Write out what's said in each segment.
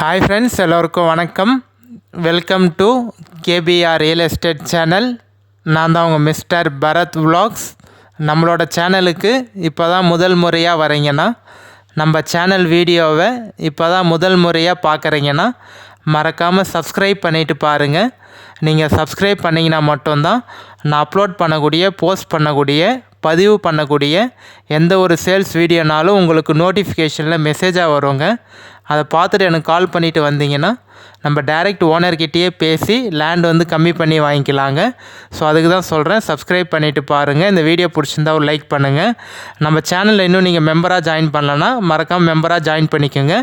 Hi friends, எல்லோருக்கும் வணக்கம். Welcome to KPR real estate channel. நான் தான் உங்கள் மிஸ்டர் பரத் விலாக்ஸ். நம்மளோட சேனலுக்கு இப்போ தான் முதல் முறையாக வரீங்கன்னா, நம்ம சேனல் வீடியோவை இப்போ தான் முதல் முறையாக பார்க்குறீங்கன்னா மறக்காமல் சப்ஸ்கிரைப் பண்ணிவிட்டு பாருங்கள். நீங்கள் சப்ஸ்கிரைப் பண்ணிங்கன்னா மட்டும்தான் நான் அப்லோட் பண்ணக்கூடிய, போஸ்ட் பண்ணக்கூடிய, பதிவு பண்ணக்கூடிய எந்த ஒரு சேல்ஸ் வீடியோனாலும் உங்களுக்கு நோட்டிஃபிகேஷனில் மெசேஜாக வருங்க. அதை பார்த்துட்டு எனக்கு கால் பண்ணிவிட்டு வந்தீங்கன்னா நம்ம டைரெக்ட் ஓனர்கிட்டயே பேசி லேண்ட் வந்து கம்மி பண்ணி வாங்கிக்கலாங்க. ஸோ அதுக்கு தான் சொல்கிறேன், சப்ஸ்கிரைப் பண்ணிவிட்டு பாருங்கள். இந்த வீடியோ பிடிச்சிருந்தா ஒரு லைக் பண்ணுங்கள். நம்ம சேனலில் இன்னும் நீங்கள் மெம்பராக ஜாயின் பண்ணலன்னா மறக்காமல் மெம்பராக ஜாயின் பண்ணிக்கோங்க.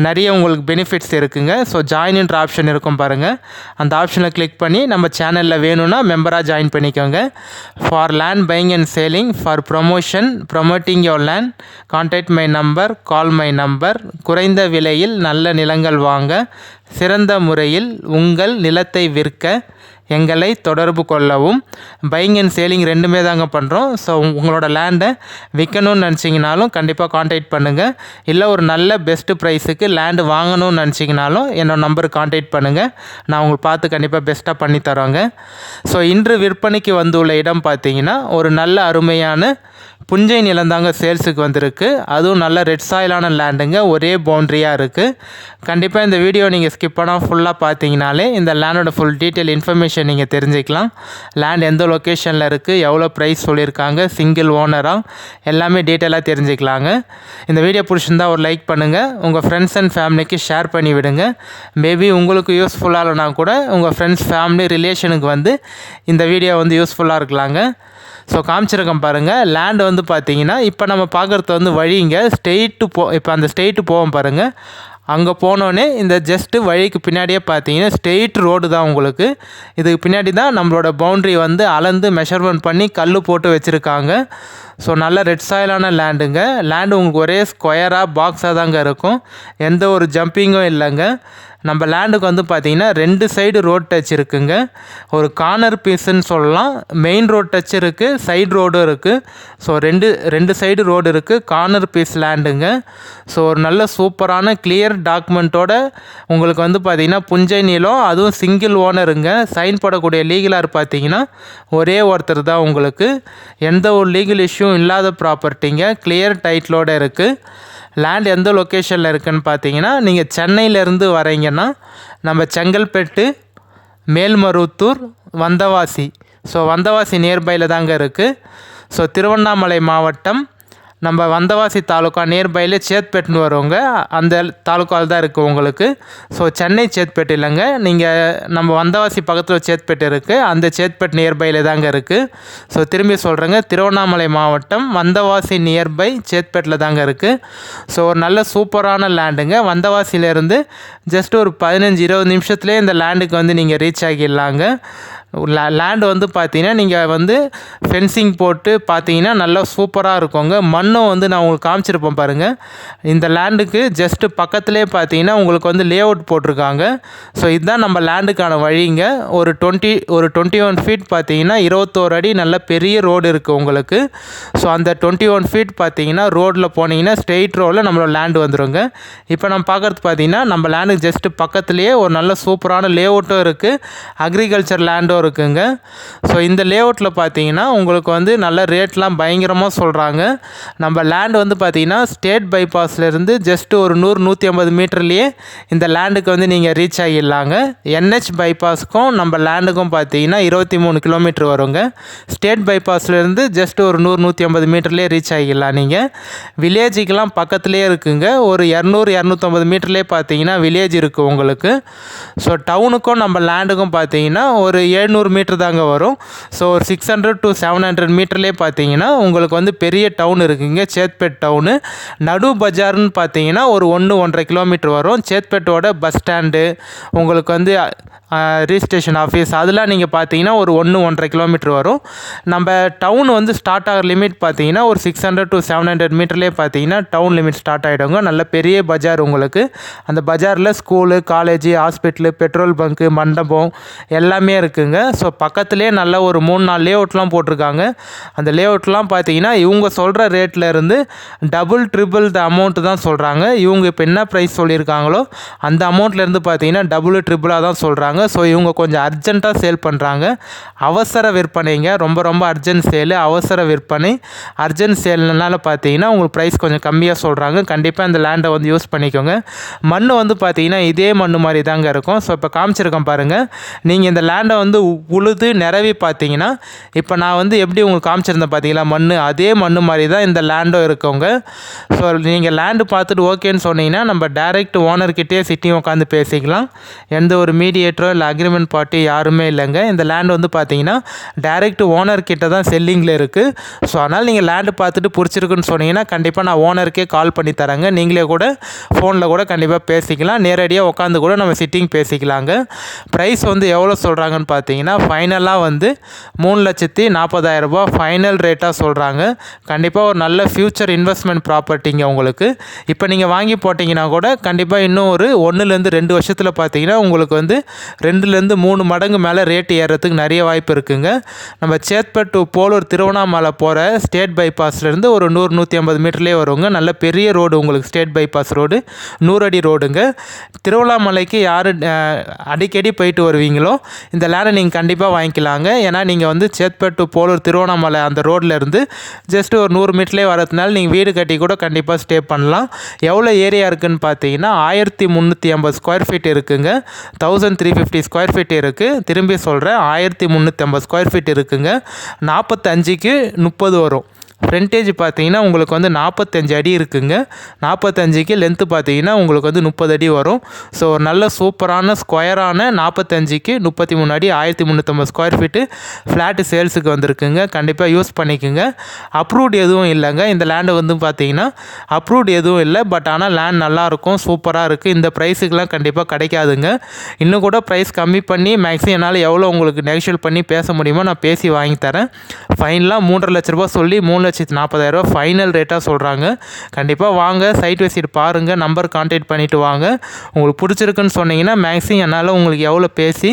நிறைய உங்களுக்கு பெனிஃபிட்ஸ் இருக்குங்க. ஸோ ஜாயின்ன்ற ஆப்ஷன் இருக்கும் பாருங்கள், அந்த ஆப்ஷனை கிளிக் பண்ணி நம்ம சேனலில் வேணும்னா மெம்பராக ஜாயின் பண்ணிக்கோங்க. For land buying and selling, for promoting your land, contact my number, call my number. குறைந்த விலையில் நல்ல நிலங்கள் வாங்க, சிறந்த முறையில் உங்கள் நிலத்தை விற்க எங்களை தொடர்பு கொள்ளவும். பையிங் அண்ட் சேலிங் ரெண்டுமே தாங்க பண்ணுறோம். ஸோ உங்களோட லேண்டை விற்கணும்னு நினச்சிங்கனாலும் கண்டிப்பாக கான்டாக்ட் பண்ணுங்கள். இல்லை ஒரு நல்ல பெஸ்ட்டு ப்ரைஸுக்கு லேண்டு வாங்கணும்னு நினச்சிங்கனாலும் என்னோடய நம்பருக்கு கான்டாக்ட் பண்ணுங்கள். நான் உங்களுக்கு பார்த்து கண்டிப்பாக பெஸ்ட்டாக பண்ணி தரோங்க. ஸோ இன்று விற்பனைக்கு வந்துள்ள இடம் பார்த்தீங்கன்னா ஒரு நல்ல அருமையான புஞ்சை நிலந்தாங்க சேல்ஸுக்கு வந்திருக்கு. அதுவும் நல்ல ரெட் சாயிலான லேண்டுங்க, ஒரே பவுண்ட்ரியாக இருக்குது. கண்டிப்பாக இந்த வீடியோ நீங்கள் ஸ்கிப் பண்ணால் ஃபுல்லாக பார்த்தீங்கனாலே இந்த லேண்டோட ஃபுல் டீட்டெயில் இன்ஃபர்மேஷன் நீங்கள் தெரிஞ்சுக்கலாம். லேண்ட் எந்த லொக்கேஷனில் இருக்குது, எவ்வளோ ப்ரைஸ் சொல்லியிருக்காங்க, சிங்கிள் ஓனராக, எல்லாமே டீட்டெயிலாக தெரிஞ்சுக்கலாங்க. இந்த வீடியோ பிடிச்சிருந்தா ஒரு லைக் பண்ணுங்கள், உங்கள் ஃப்ரெண்ட்ஸ் அண்ட் ஃபேமிலிக்கு ஷேர் பண்ணி விடுங்க. மேபி உங்களுக்கு யூஸ்ஃபுல்லாக இல்லைனா கூட உங்கள் ஃப்ரெண்ட்ஸ், ஃபேமிலி, ரிலேஷனுக்கு வந்து இந்த வீடியோ வந்து யூஸ்ஃபுல்லாக இருக்கலாங்க. ஸோ காமிச்சிருக்கேன் பாருங்கள். லேண்டு வந்து பார்த்தீங்கன்னா இப்போ நம்ம பார்க்குறது வந்து வழிங்க, இப்போ அந்த ஸ்ட்ரெயிட்டு போவோம் பாருங்கள். அங்கே போனோடனே இந்த ஜஸ்ட்டு வழிக்கு பின்னாடியே பார்த்தீங்கன்னா ஸ்ட்ரெயிட் ரோடு தான் உங்களுக்கு. இதுக்கு பின்னாடி தான் நம்மளோட பவுண்ட்ரி வந்து அளந்து மெஷர்மெண்ட் பண்ணி கல் போட்டு வச்சுருக்காங்க. ஸோ நல்ல ரெட் சாயிலான லேண்டுங்க. லேண்டு உங்களுக்கு ஒரே ஸ்கொயராக பாக்ஸாக தாங்க இருக்கும், எந்த ஒரு ஜம்பிங்கும் இல்லைங்க. நம்ம லேண்டுக்கு வந்து பார்த்திங்கன்னா 2 சைடு ரோட் டச் இருக்குங்க. ஒரு கார்னர் பீஸுன்னு சொல்லலாம். மெயின் ரோட் டச் இருக்குது, சைடு ரோடும் இருக்குது. ஸோ ரெண்டு சைடு ரோடு இருக்குது, கார்னர் பீஸ் லேண்டுங்க. ஸோ ஒரு நல்ல சூப்பரான கிளியர் டாக்குமெண்ட்டோட உங்களுக்கு வந்து பார்த்திங்கன்னா புஞ்சை நிலம், அதுவும் சிங்கிள் ஓனருங்க. சைன் போடக்கூடிய லீகலார் பார்த்திங்கன்னா ஒரே ஒருத்தர் தான் உங்களுக்கு. எந்த ஒரு லீகல் இஷ்யூ இல்லாத ப்ராப்பர்ட்டிங்க, கிளியர் டைட்டிலோடு இருக்குது. லேண்ட் எந்த லொக்கேஷனில் இருக்குதுன்னு பார்த்தீங்கன்னா, நீங்கள் சென்னையிலேருந்து வரீங்கன்னா நம்ம செங்கல்பட்டு, மேல்மருவத்தூர், வந்தவாசி. ஸோ வந்தவாசி நியர்பையில் தாங்க இருக்குது. ஸோ திருவண்ணாமலை மாவட்டம், நம்ம வந்தவாசி தாலுக்கா நியர்பையில் சேத்பேட்னு வருவாங்க, அந்த தாலுக்காவில் தான் இருக்குது உங்களுக்கு. ஸோ சென்னை சேத்பேட் இல்லைங்க, நீங்கள் நம்ம வந்தவாசி பக்கத்தில் சேத்பேட் இருக்குது, அந்த சேத்பேட் நியர்பையில் தாங்க இருக்குது. ஸோ திரும்பி சொல்கிறேங்க, திருவண்ணாமலை மாவட்டம், வந்தவாசி நியர்பை, சேத்பேட்டில் தாங்க இருக்குது. ஸோ ஒரு நல்ல சூப்பரான லேண்டுங்க. வந்தவாசியிலேருந்து ஜஸ்ட் ஒரு 15-20 நிமிஷத்துலேயே இந்த லேண்டுக்கு வந்து நீங்கள் ரீச் ஆகிடலாங்க. லேண்டு வந்து பார்த்தீங்கன்னா நீங்கள் வந்து ஃபென்சிங் போட்டு பார்த்தீங்கன்னா நல்லா சூப்பராக இருக்குங்க. மண்ணும் வந்து நான் உங்களுக்கு காமிச்சிருப்பேன் பாருங்கள். இந்த லேண்டுக்கு ஜஸ்ட்டு பக்கத்துலேயே பார்த்தீங்கன்னா உங்களுக்கு வந்து லே அவுட் போட்டிருக்காங்க. ஸோ இதுதான் நம்ம லேண்டுக்கான வழிங்க. ஒரு 21 ஃபீட் பார்த்தீங்கன்னா 21 அடி நல்ல பெரிய ரோடு இருக்குது உங்களுக்கு. ஸோ அந்த 21 ஃபீட் பார்த்தீங்கன்னா ரோட்டில் போனீங்கன்னா ஸ்ட்ரெயிட் ரோடில் நம்மளோட லேண்டு வந்துடுங்க. இப்போ நம்ம பார்க்குறது பார்த்தீங்கன்னா நம்ம லேண்டுக்கு ஜஸ்ட்டு பக்கத்துலேயே ஒரு நல்ல சூப்பரான லே அவுட்டும் இருக்குது, அக்ரிகல்ச்சர் லேண்டும் இருக்குங்க. ஸோ இந்த லேஅவுட்டில் பார்த்தீங்கன்னா உங்களுக்கு வந்து நல்ல ரேட்லாம் பயங்கரமாக சொல்கிறாங்க. நம்ம லேண்ட் வந்து பார்த்தீங்கன்னா ஸ்டேட் பைபாஸ்லேருந்து ஜஸ்ட் ஒரு 100-150 மீட்டர்லேயே இந்த லேண்டுக்கு வந்து நீங்கள் ரீச் ஆகிடலாங்க. NH பைபாஸுக்கும் நம்ம லேண்டுக்கும் பார்த்தீங்கன்னா 23 கிலோமீட்டர் வருங்க. ஸ்டேட் பைபாஸ்லேருந்து ஜஸ்ட் ஒரு 100-150 மீட்டர்லேயே ரீச் ஆகிடலாம். நீங்கள் வில்லேஜுக்கெலாம் பக்கத்துலேயே இருக்குங்க. ஒரு 200-250 மீட்டர்லேயே பார்த்தீங்கன்னா வில்லேஜ் இருக்குது உங்களுக்கு. ஸோ டவுனுக்கும் நம்ம லேண்டுக்கும் பார்த்தீங்கன்னா ஒரு 700 மீட்டர் தாங்க வரும். ஸோ ஒரு 600 to 700 மீட்டர்லேயே பார்த்தீங்கன்னா உங்களுக்கு வந்து பெரிய டவுன் இருக்குங்க, சேத்பேட் டவுனு. நடு பஜார்னு பார்த்தீங்கன்னா ஒரு 1-1.5 கிலோமீட்டர் வரும். சேத்பேட்டோட பஸ் ஸ்டாண்டு, உங்களுக்கு வந்து ரிஜிஸ்ட்ரேஷன் ஆஃபீஸ், அதெல்லாம் நீங்கள் பார்த்தீங்கன்னா ஒரு 1-1.5 கிலோமீட்டர் வரும். நம்ம டவுன் வந்து ஸ்டார்ட் ஆகிற லிமிட் பார்த்தீங்கன்னா ஒரு 600 to 700 மீட்டர்லேயே பார்த்தீங்கன்னா டவுன் லிமிட் ஸ்டார்ட் ஆகிடுங்க. நல்ல பெரிய பஜார் உங்களுக்கு. அந்த பஜாரில் school, college, hospital, petrol bunk, மண்டபம் எல்லாமே இருக்குங்க. ஸோ பக்கத்துலேயே நல்ல ஒரு 3-4 லேஅவுட்லாம் போட்டிருக்காங்க. அந்த லேஅவுட்லாம் பார்த்தீங்கன்னா இவங்க சொல்கிற ரேட்டில் இருந்து டபுள் ட்ரிபிள் த அமௌண்ட்டு தான் சொல்கிறாங்க. இவங்க இப்போ என்ன ப்ரைஸ் சொல்லியிருக்காங்களோ அந்த அமௌண்ட்லேருந்து பார்த்தீங்கன்னா டபுள் ட்ரிபிளாக தான் சொல்கிறாங்க. ஸோ இவங்க கொஞ்சம் அர்ஜென்ட்டாக சேல் பண்ணுறாங்க. அவசர விற்பனைங்க, ரொம்ப ரொம்ப அர்ஜென்ட் சேலு, அவசர விற்பனை. அர்ஜென்ட் சேல்னால பார்த்தீங்கன்னா உங்களுக்கு ப்ரைஸ் கொஞ்சம் கம்மியாக சொல்கிறாங்க. கண்டிப்பாக இந்த லேண்டை வந்து யூஸ் பண்ணிக்கோங்க. மண் வந்து பார்த்தீங்கன்னா இதே மண் மாதிரி தாங்க இருக்கும். ஸோ இப்போ காமிச்சிருக்கேன் பாருங்கள். நீங்கள் இந்த லேண்டை வந்து உழுது நிரவி பார்த்தீங்கன்னா இப்போ நான் வந்து எப்படி உங்களுக்கு காமிச்சிருந்தேன் பார்த்தீங்களா மண், அதே மண் மாதிரி தான் இந்த லேண்டும் இருக்குங்க. ஸோ நீங்கள் லேண்டு பார்த்துட்டு ஓகேன்னு சொன்னீங்கன்னா நம்ம டைரெக்ட் ஓனர்கிட்டே சிட்டியும் உட்காந்து பேசிக்கலாம். எந்த ஒரு மீடியேட்டரோ இல்லை அக்ரிமெண்ட் பார்ட்டி யாருமே இல்லைங்க. இந்த லேண்டு வந்து பார்த்தீங்கன்னா டைரெக்ட் ஓனர்கிட்ட தான் செல்லிங்கில் இருக்குது. ஸோ அதனால் நீங்கள் லேண்டு பார்த்துட்டு பிடிச்சிருக்குன்னு சொன்னீங்கன்னா கண்டிப்பாக நான் ஓனருக்கே கால் பண்ணி தரேங்க. நீங்களே கூட ஃபோனில் கூட கண்டிப்பாக பேசிக்கலாம். நேரடியாக உட்காந்து கூட நம்ம சிட்டிங் பேசிக்கலாங்க. ப்ரைஸ் வந்து எவ்வளோ சொல்கிறாங்கன்னு பார்த்தீங்கன்னா ஃபைனலாக வந்து 3,40,000 ரூபா ஃபைனல் ரேட்டாக சொல்கிறாங்க. கண்டிப்பாக ஒரு நல்ல ஃப்யூச்சர் இன்வெஸ்ட்மெண்ட் ப்ராப்பர்ட்டிங்க உங்களுக்கு. இப்போ நீங்கள் வாங்கி போட்டிங்கன்னா கூட கண்டிப்பாக இன்னும் ஒரு 1-2 வருஷத்தில் பார்த்தீங்கன்னா உங்களுக்கு வந்து 2-3 மடங்கு மேலே ரேட்டு ஏறுறதுக்கு நிறைய வாய்ப்பு இருக்குங்க. நம்ம சேத்பட் டு போலூர் திருவண்ணாமலை போகிற ஸ்டேட் பைபாஸ்லேருந்து ஒரு 100-150 மீட்டர்லேயே வருங்க. நல்ல பெரிய ரோடு உங்களுக்கு, ஸ்டேட் பைபாஸ் ரோடு, 100 அடி ரோடுங்க. திருவண்ணாமலைக்கு யார் அடிக்கடி போயிட்டு வருவீங்களோ இந்த லேண்டை நீங்கள் கண்டிப்பாக வாங்கிக்கலாங்க. ஏன்னா நீங்கள் வந்து சேத்பட் டு போலூர் திருவண்ணாமலை அந்த ரோட்டில் இருந்து ஜஸ்ட் ஒரு 100 மீட்டர்லேயே வரதுனால நீங்கள் வீடு கட்டி கூட கண்டிப்பாக ஸ்டே பண்ணலாம். எவ்வளோ ஏரியா இருக்குதுன்னு பார்த்தீங்கன்னா 1350 ஸ்கொயர் ஃபீட் இருக்குங்க. 1350 ஸ்கொயர் ஃபீட் இருக்குது. திரும்பி சொல்கிறேன், 1350 ஸ்கொயர் ஃபீட் இருக்குங்க. 45க்கு 30 வரும். ஃப்ரண்டேஜ் பார்த்தீங்கன்னா உங்களுக்கு வந்து 45 அடி இருக்குங்க. 45க்கு லென்த்து பார்த்தீங்கன்னா உங்களுக்கு வந்து 30 அடி வரும். ஸோ ஒரு நல்ல சூப்பரான ஸ்கொயரான 45க்கு 33 அடி 1350 ஸ்கொயர் ஃபீட்டு ஃப்ளாட்டு சேல்ஸுக்கு வந்திருக்குங்க. கண்டிப்பாக யூஸ் பண்ணிக்கோங்க. அப்ரூவ்டு எதுவும் இல்லைங்க. இந்த லேண்டு வந்து பார்த்தீங்கன்னா அப்ரூவ்டு எதுவும் இல்லை. பட் ஆனால் லேண்ட் நல்லாயிருக்கும், சூப்பராக இருக்குது. இந்த ப்ரைஸுக்கெலாம் கண்டிப்பாக கிடைக்காதுங்க. இன்னும் கூட ப்ரைஸ் கம்மி பண்ணி மேக்ஸிமம் என்னால் எவ்வளோ உங்களுக்கு நெகோஷியேட் பண்ணி பேச முடியுமோ நான் பேசி வாங்கி தரேன். ஃபைனலாக 3.5 லட்ச ரூபா சொல்லி 3,40,000 ரூபா ஃபைனல் ரேட்டாக சொல்கிறாங்க. கண்டிப்பாக வாங்க, சைட் விசிட் பாருங்கள், நம்பர் கான்டாக்ட் பண்ணிவிட்டு வாங்க. உங்களுக்கு பிடிச்சிருக்குன்னு சொன்னீங்கன்னா மேக்ஸிமம் என்னால் உங்களுக்கு எவ்வளோ பேசி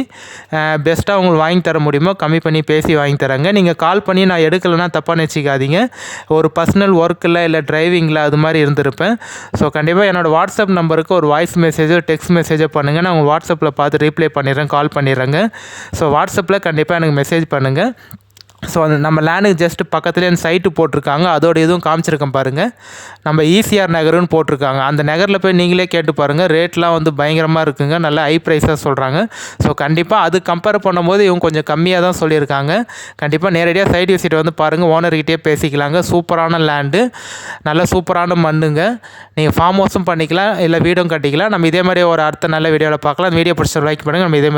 பெஸ்ட்டாக உங்களுக்கு வாங்கி தர முடியுமோ கம்மி பண்ணி பேசி வாங்கி தரேங்க. நீங்கள் கால் பண்ணி நான் எடுக்கலைன்னா தப்பாக நினச்சிக்காதீங்க. ஒரு பர்சனல் ஒர்க்கில் இல்லை டிரைவிங்கில் அது மாதிரி இருந்திருப்பேன். ஸோ கண்டிப்பாக என்னோடய வாட்ஸ்அப் நம்பருக்கு ஒரு வாய்ஸ் மெசேஜோ டெக்ஸ்ட் மெசேஜோ பண்ணுங்கள். நான் உங்கள் வாட்ஸ்அப்பில் பார்த்து ரீப்ளை பண்ணிடுறேன், கால் பண்ணிடுறேங்க. ஸோ வாட்ஸ்அப்பில் கண்டிப்பாக எனக்கு மெசேஜ் பண்ணுங்கள். ஸோ அந்த நம்ம லேண்டுக்கு ஜஸ்ட்டு பக்கத்துலேயே அந்த சைட்டு போட்டிருக்காங்க. அதோட இதுவும் காமிச்சிருக்கேன் பாருங்கள். நம்ம ஈசிஆர் நகர்னு போட்டிருக்காங்க. அந்த நகரில் போய் நீங்களே கேட்டு பாருங்கள். ரேட்லாம் வந்து பயங்கரமாக இருக்குங்க. நல்ல ஹை ப்ரைஸாக சொல்கிறாங்க. ஸோ கண்டிப்பாக அது கம்பேர் பண்ணும்போது இவங்க கொஞ்சம் கம்மியாக தான் சொல்லியிருக்காங்க. கண்டிப்பாக நேரடியாக சைட் விசிட் வந்து பாருங்கள், ஓனர்கிட்டே பேசிக்கலாங்க. சூப்பரான லேண்டு, நல்ல சூப்பரான மண்ணுங்க. நீங்கள் ஃபார்ம் ஹவுஸும் பண்ணிக்கலாம், இல்லை வீடும் கட்டிக்கலாம். நம்ம இதே மாதிரி ஒரு அடுத்த நல்ல வீடியோவில் பார்க்கலாம். அந்த வீடியோ பிடிச்ச லைக் பண்ணுங்கள். நம்ம இதே மாதிரி